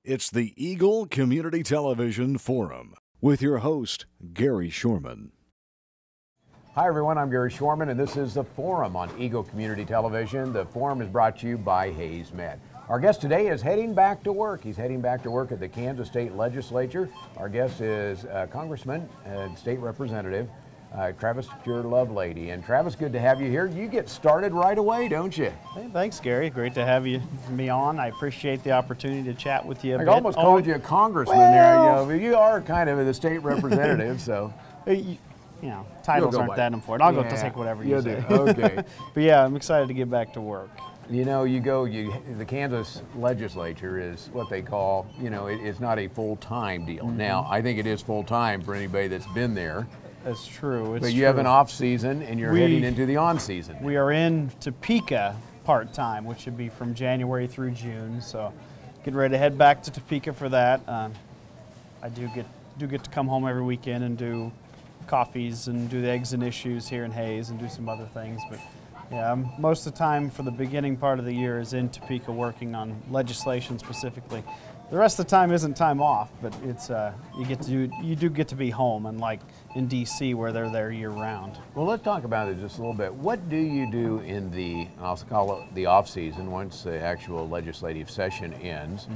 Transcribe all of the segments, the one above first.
It's the Eagle Community Television Forum with your host, Gary Shorman. Hi everyone, I'm Gary Shorman and this is the Forum on Eagle Community Television. The Forum is brought to you by Hayes Med. Our guest today is heading back to work. He's heading back to work at the Kansas State Legislature. Our guest is Congressman and State Representative Travis Couture, Lovelady. And Travis, good to have you here. You get started right away, don't you? Hey, thanks, Gary. Great to have me on. I appreciate the opportunity to chat with you a bit. I almost called you a congressman there. You know, you are kind of the state representative, so. You know, titles aren't that important. I'll go take whatever you say. Okay. But yeah, I'm excited to get back to work. You know, the Kansas legislature is what they call, you know, it's not a full-time deal. Mm-hmm. Now, I think it is full-time for anybody that's been there. That's true. But you have an off season and you're heading into the on season. We are in Topeka part-time, which should be from January through June. So getting ready to head back to Topeka for that. I do get to come home every weekend and do coffees and do the eggs and issues here in Hayes and do some other things. But yeah, most of the time for the beginning part of the year is in Topeka working on legislation specifically. The rest of the time isn't time off, but it's you do get to be home, unlike in D.C. where they're there year round. Well, let's talk about it just a little bit. What do you do in the, I'll call it the off season, once the actual legislative session ends?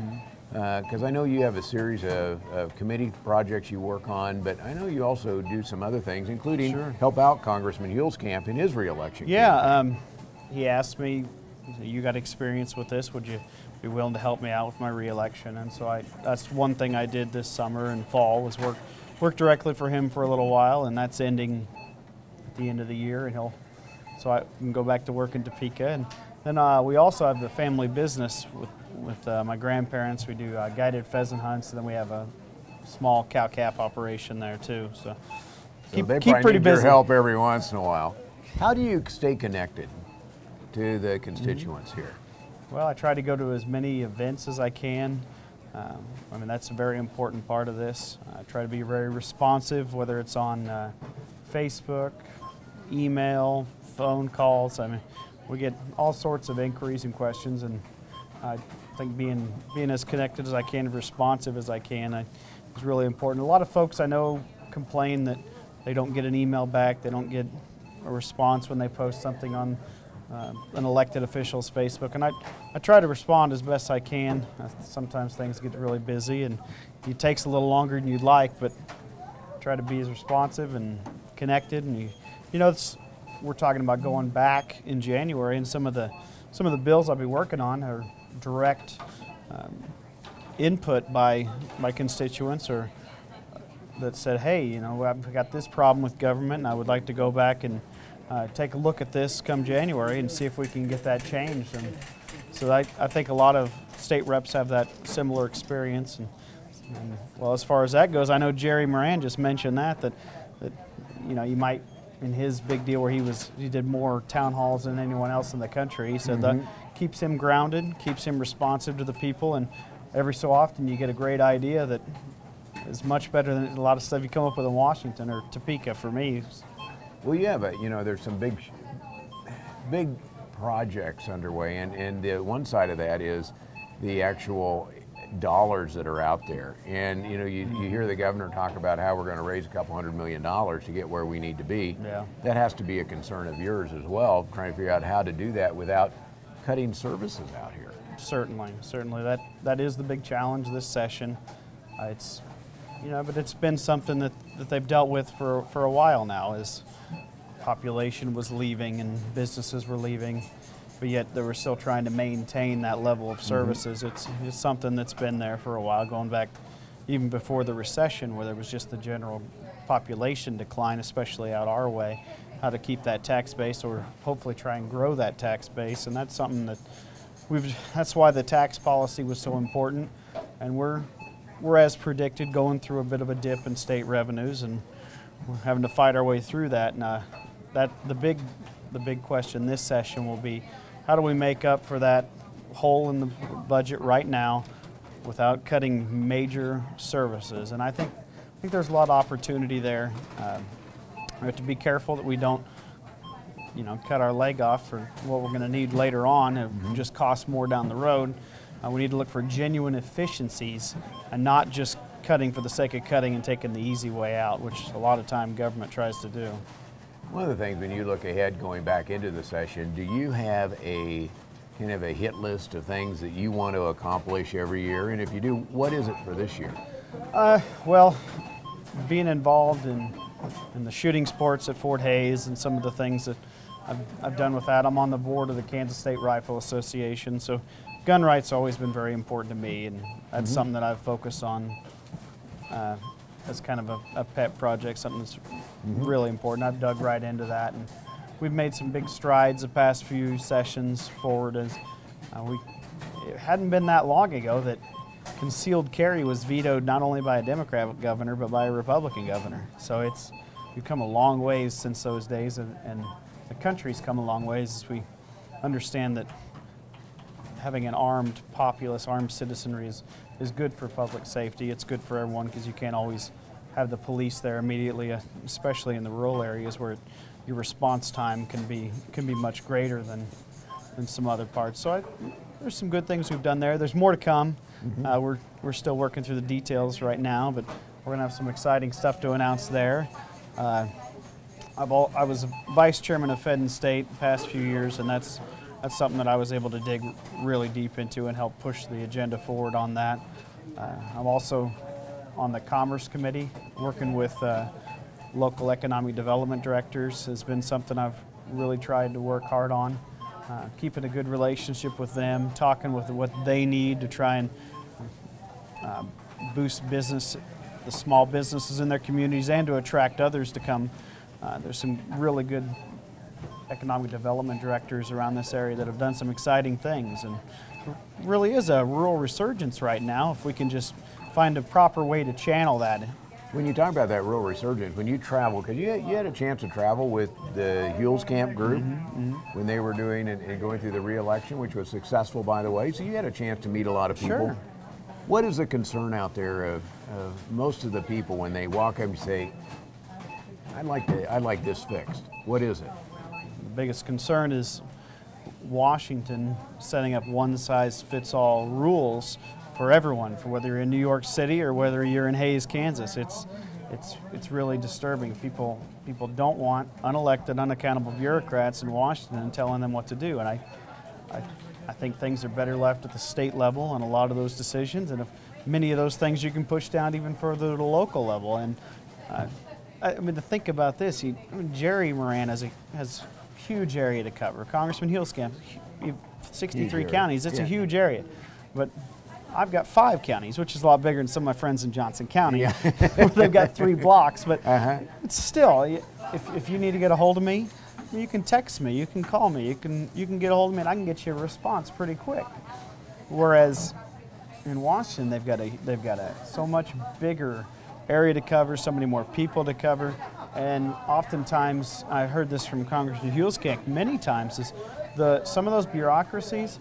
Because I know you have a series of committee projects you work on, but I know you also do some other things, including help out Congressman Huelskamp in his re-election. Yeah, he asked me, you got experience with this, would you be willing to help me out with my re-election? And so that's one thing I did this summer and fall, was work directly for him for a little while, and that's ending at the end of the year, and so I can go back to work in Topeka. And then we also have the family business with my grandparents. We do guided pheasant hunts, and then we have a small cow-calf operation there too. So keep pretty busy. Your help every once in a while. How do you stay connected to the constituents here? Well, I try to go to as many events as I can. I mean, that's a very important part of this. I try to be very responsive, whether it's on Facebook, email, phone calls. I mean, we get all sorts of inquiries and questions, and I think being as connected as I can, responsive as I can, is really important. A lot of folks I know complain that they don't get an email back, they don't get a response when they post something on an elected official's Facebook, and I try to respond as best I can. Sometimes things get really busy and it takes a little longer than you'd like, but try to be as responsive and connected. And you know, we're talking about going back in January, and some of the bills I'll be working on are direct input by my constituents, or that said, hey, you know, I've got this problem with government and I would like to go back and take a look at this come January and see if we can get that changed. And so I think a lot of state reps have that similar experience. And well, as far as that goes, I know Jerry Moran just mentioned that you know, you might, in his big deal where he did more town halls than anyone else in the country, he said that keeps him grounded, keeps him responsive to the people, and every so often you get a great idea that is much better than a lot of stuff you come up with in Washington or Topeka for me. Well, yeah, but you know, there's some big projects underway, and the one side of that is the actual dollars that are out there. And you know, you hear the governor talk about how we're going to raise a couple $100 million to get where we need to be. Yeah. That has to be a concern of yours as well, trying to figure out how to do that without cutting services out here. Certainly. That is the big challenge this session. It's, you know, but it's been something that they've dealt with for a while now. Is population was leaving and businesses were leaving, but yet they were still trying to maintain that level of services. It's something that's been there for a while, going back even before the recession, where there was just the general population decline, especially out our way, how to keep that tax base or hopefully try and grow that tax base. And that's something that that's why the tax policy was so important. And we're as predicted going through a bit of a dip in state revenues, and we're having to fight our way through that. And the big question this session will be, how do we make up for that hole in the budget right now without cutting major services? And I think there's a lot of opportunity there. We have to be careful that we don't, you know, cut our leg off for what we're going to need later on. It just costs more down the road. We need to look for genuine efficiencies and not just cutting for the sake of cutting and taking the easy way out, which a lot of time government tries to do. One of the things when you look ahead going back into the session, do you have a kind of a hit list of things that you want to accomplish every year? And if you do, what is it for this year? Well, being involved in the shooting sports at Fort Hays and some of the things that I've done with that. I'm on the board of the Kansas State Rifle Association, so gun rights always been very important to me, and that's something that I've focused on as kind of a pet project, something that's really important. I've dug right into that, and we've made some big strides the past few sessions forward. As it hadn't been that long ago that concealed carry was vetoed not only by a Democrat governor but by a Republican governor. So we've come a long ways since those days, and the country's come a long ways as we understand that having an armed populace, armed citizenry is good for public safety. It's good for everyone because you can't always have the police there immediately, especially in the rural areas where your response time can be much greater than some other parts. So there's some good things we've done there. There's more to come. We're still working through the details right now, but we're going to have some exciting stuff to announce there. I was vice chairman of Fed and State the past few years, and that's something that I was able to dig really deep into and help push the agenda forward on that. I'm also on the Commerce Committee, working with local economic development directors has been something I've really tried to work hard on. Keeping a good relationship with them, talking with what they need to try and boost business, the small businesses in their communities, and to attract others to come. There's some really good economic development directors around this area that have done some exciting things, and it really is a rural resurgence right now if we can just find a proper way to channel that. When you talk about that rural resurgence, when you travel, because you had a chance to travel with the Hewell's Camp group when they were doing and going through the re-election, which was successful, by the way, so you had a chance to meet a lot of people. Sure. What is the concern out there of most of the people when they walk up and say, I'd like this fixed? What is it? The biggest concern is Washington setting up one-size-fits-all rules for everyone, for whether you're in New York City or whether you're in Hays, Kansas. It's really disturbing. People don't want unelected, unaccountable bureaucrats in Washington telling them what to do, and I think things are better left at the state level on a lot of those decisions, and if many of those things you can push down even further to the local level. And I mean, to think about this, Jerry Moran has a huge area to cover. Congressman Hillscamp, 63 counties, it's a huge area. But I've got 5 counties, which is a lot bigger than some of my friends in Johnson County. Where they've got 3 blocks. But it's still, if you need to get a hold of me, you can text me, you can call me, you can get a hold of me, and I can get you a response pretty quick. Whereas in Washington, they've got a so much bigger area to cover, so many more people to cover, and oftentimes, I heard this from Congressman Hillscamp many times, is some of those bureaucracies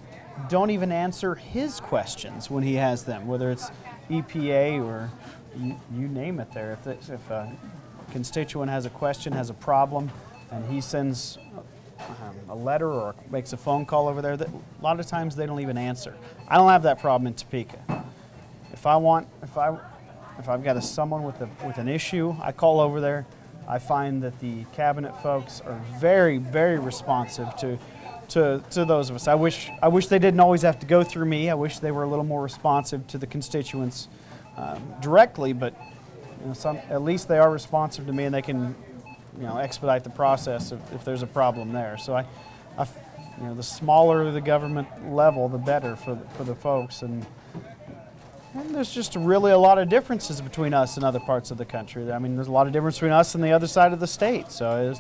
don't even answer his questions when he has them, whether it's EPA or you name it there. If a constituent has a question, has a problem, and he sends a letter or makes a phone call over there, a lot of times they don't even answer. I don't have that problem in Topeka. If I've got someone with an issue, I call over there. I find that the cabinet folks are very, very responsive to those of us. I wish they didn't always have to go through me. I wish they were a little more responsive to the constituents directly, but at least they are responsive to me, and they can expedite the process if there's a problem there. So the smaller the government level, the better for the folks. And there's just really a lot of differences between us and other parts of the country. I mean, there's a lot of difference between us and the other side of the state. So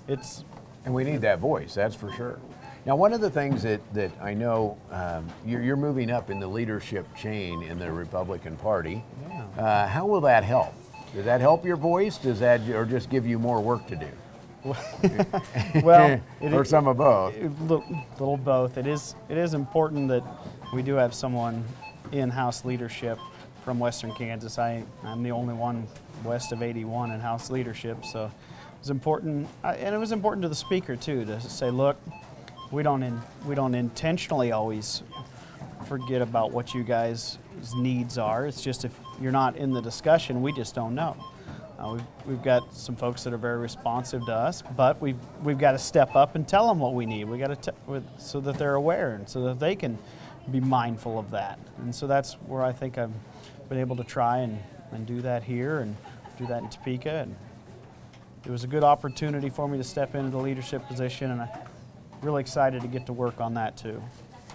it's and we need that voice, that's for sure. Now, one of the things that I know you're moving up in the leadership chain in the Republican Party. Yeah. How will that help? Does that help your voice? Or just give you more work to do? Well, or some of both. A little both. It is important that we do have someone in House leadership from Western Kansas. I'm the only one west of 81 in House leadership, so it's important. And it was important to the Speaker too to say, look, we don't intentionally always forget about what you guys' needs are. It's just if you're not in the discussion, we just don't know. We've got some folks that are very responsive to us, but we've got to step up and tell them what we need. We got to so that they're aware and so that they can be mindful of that. And so that's where I think I've been able to try and do that here and do that in Topeka. And it was a good opportunity for me to step into the leadership position, and I'm really excited to get to work on that too.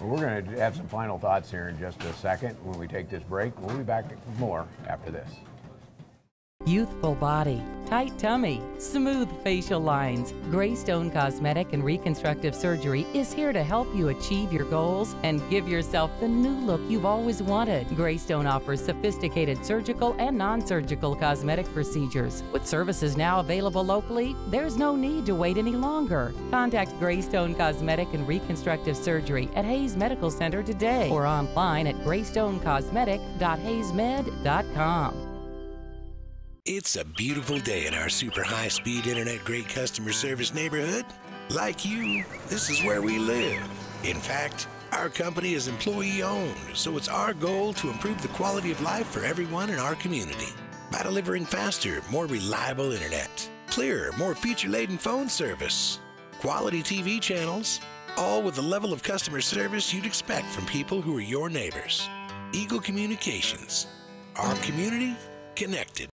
Well, we're going to have some final thoughts here in just a second when we take this break. We'll be back with more after this. Youthful body, tight tummy, smooth facial lines. Greystone Cosmetic and Reconstructive Surgery is here to help you achieve your goals and give yourself the new look you've always wanted. Greystone offers sophisticated surgical and non-surgical cosmetic procedures. With services now available locally, there's no need to wait any longer. Contact Greystone Cosmetic and Reconstructive Surgery at Hayes Medical Center today or online at greystonecosmetic.hayesmed.com. It's a beautiful day in our super high-speed internet great customer service neighborhood. Like you, this is where we live. In fact, our company is employee-owned, so it's our goal to improve the quality of life for everyone in our community by delivering faster, more reliable internet, clearer, more feature-laden phone service, quality TV channels, all with the level of customer service you'd expect from people who are your neighbors. Eagle Communications, our community connected.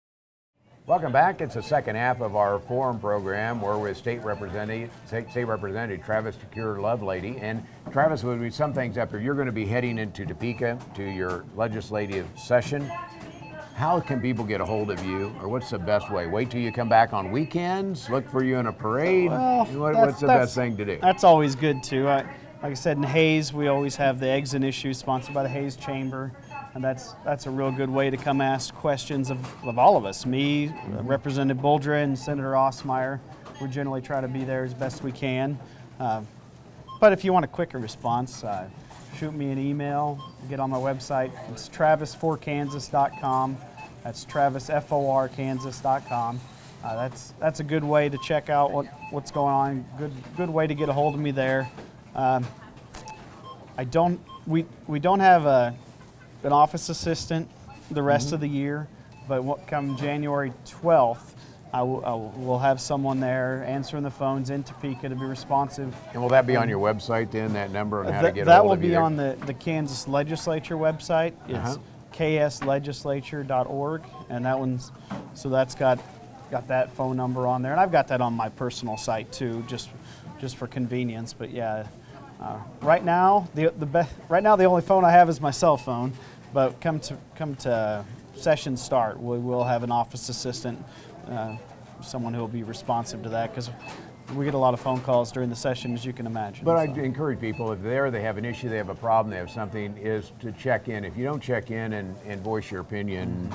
Welcome back. It's the second half of our forum program. We're with State Representative Travis Couture, Lovelady. And Travis, would be some things after you're going to be heading into Topeka to your legislative session. How can people get a hold of you, or what's the best way? Wait till you come back on weekends? Look for you in a parade? Well, what's the best thing to do? That's always good too. Like I said, in Hayes, we always have the Eggs and Issues sponsored by the Hayes Chamber. And that's a real good way to come ask questions of all of us. Me, Representative Boldra, and Senator Osmeyer. We generally try to be there as best we can. But if you want a quicker response, shoot me an email, get on my website. It's travis4kansas.com. That's travisforkansas.com. That's a good way to check out what's going on. Good way to get a hold of me there. We don't have an office assistant the rest of the year, but come January 12th, we'll have someone there answering the phones in Topeka to be responsive. And will that be on your website then, that number and how to get that hold will of you be there? on the Kansas Legislature website. It's kslegislature.org, and that one's, so that's got that phone number on there, and I've got that on my personal site too, just for convenience. But yeah, right now the only phone I have is my cell phone. But come to session start, we will have an office assistant, someone who will be responsive to that, because we get a lot of phone calls during the session, as you can imagine. But I encourage people, if they have an issue, they have a problem, they have something, is to check in. If you don't check in and voice your opinion,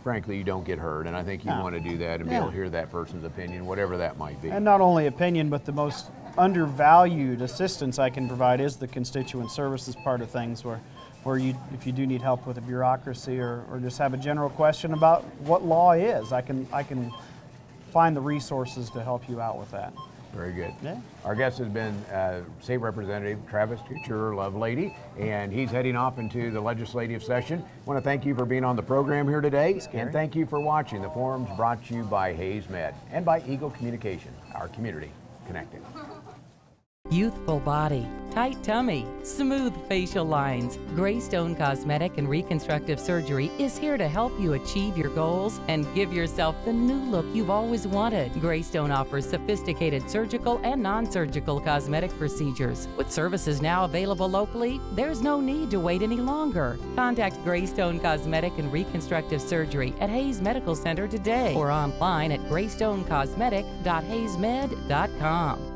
frankly, you don't get heard. And I think you want to do that and be able to hear that person's opinion, whatever that might be. And not only opinion, but the most undervalued assistance I can provide is the constituent services part of things, where if you do need help with a bureaucracy or just have a general question about what law is, I can find the resources to help you out with that. Very good. Yeah. Our guest has been State Representative Travis Couture, Lovelady, and he's heading off into the legislative session. I want to thank you for being on the program here today, and thank you for watching. The forum's brought to you by Hayes Med and by Eagle Communications, our community connected. Youthful body, tight tummy, smooth facial lines. Greystone Cosmetic and Reconstructive Surgery is here to help you achieve your goals and give yourself the new look you've always wanted. Greystone offers sophisticated surgical and non-surgical cosmetic procedures. With services now available locally, there's no need to wait any longer. Contact Greystone Cosmetic and Reconstructive Surgery at Hayes Medical Center today or online at greystonecosmetic.hayesmed.com.